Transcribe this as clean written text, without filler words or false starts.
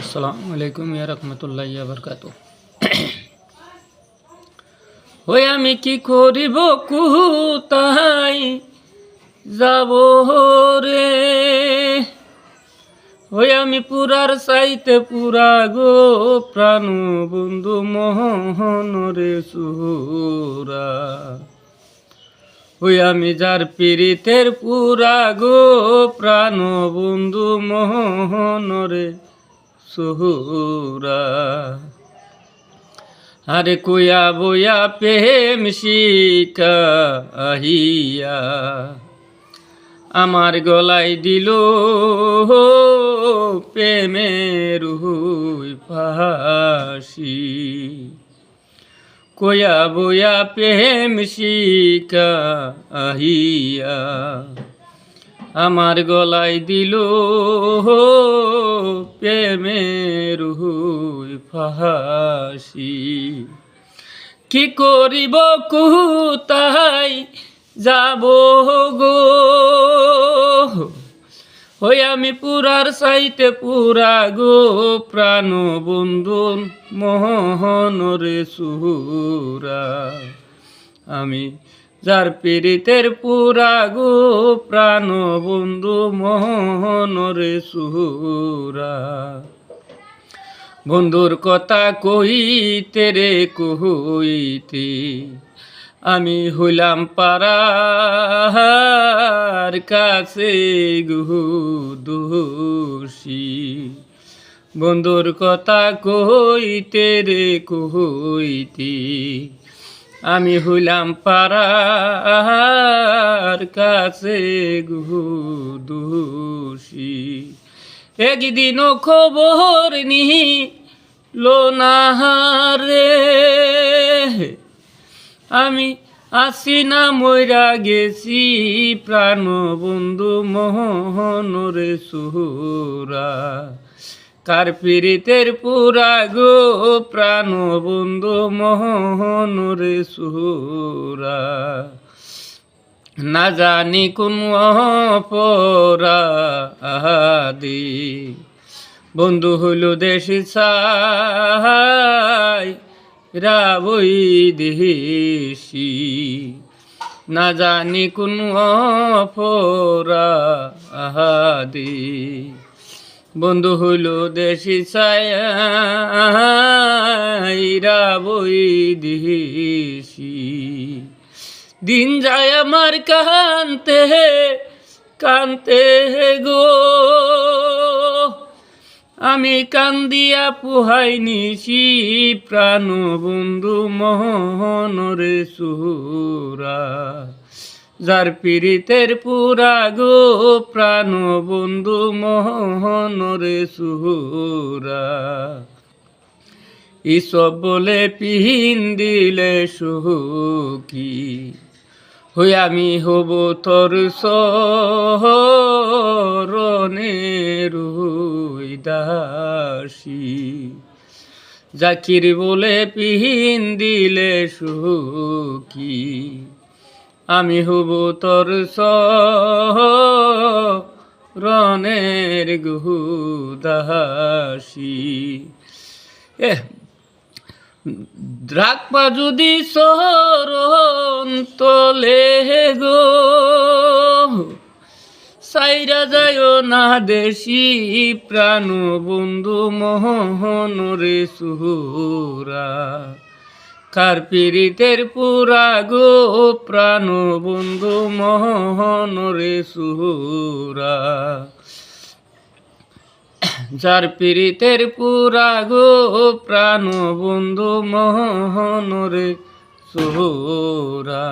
আসসালামু আলাইকুম ইয়া রাহমাতুল্লাহি ওয়া বারাকাতুহু। ওই আমি কি করিব কোথায় যাব রে, ওই আমি পুরার চাইতে পুরা গো প্রাণ বন্ধু মোহন রে সুরা। ওই আমি যার পীড়িতের পুরা গো প্রাণ বন্ধু মোহন রে সুরা। আরে কুয়া বইয়া প্রেম শিখাইয়া আমার গলায় দিল প্রেমের ফাঁসি। কুয়া বইয়া প্রেম শিখাইয়া আমার গলায় দিল প্রেমের ফাঁসি। কি করিব কোথায় যাব গো, ওই আমি পুরার চাইতে পুরা গো প্রাণ বন্ধু মোহন রে সুরা। আমি যার পীড়িতের পুরা গো প্রাণ বন্ধু মোহন রে সুরা। বন্ধুর কথা কইতে রে কইতে আমি হইলাম পারার কাছে গো দোষী। বন্ধুর কথা কইতে রে কইতে আমি হইলাম পারার কাছে গো দোষী। একদিনও খবর নিল না রে, আমি আসি না মইরা গেছি প্রাণ বন্ধু মোহন রে সুরা। কার পীড়িতের পুরা গো প্রাণ বন্ধু মোহন রে সুরা। না জানি কোন অপরাধী বন্ধু হইল দেশি ছাই রাবই দেশি। না জানি কোন অপরাধী বন্ধু হইল দেশি ছাই রাবই দেশি। দিন যায় আমার কান্তে কান্তে গো, আমি কান্দিয়া পুহাই নিছি প্রাণ বন্ধু মোহন রে সুরা। যার পীড়িতের পুরা গো প্রাণ বন্ধু মোহন রে সুরা। ইসব বলে পিন দিলে সুখী, হই আমি হব তোর শরণের দাসী। জাকির বলে পিন দিলে সুখী, আমি হব তোর শরণের দাসী। দ্রাকপা যদি শরণ তোলে গো, সাইরা যায় না দেশি প্রাণ বন্ধু মোহন রে সুরা। কার পীড়িতের পুরা গো প্রাণ বন্ধু মোহন রে সুরা। যার পীড়িতের পুরা গো প্রাণ বন্ধু মোহন রে সুরা।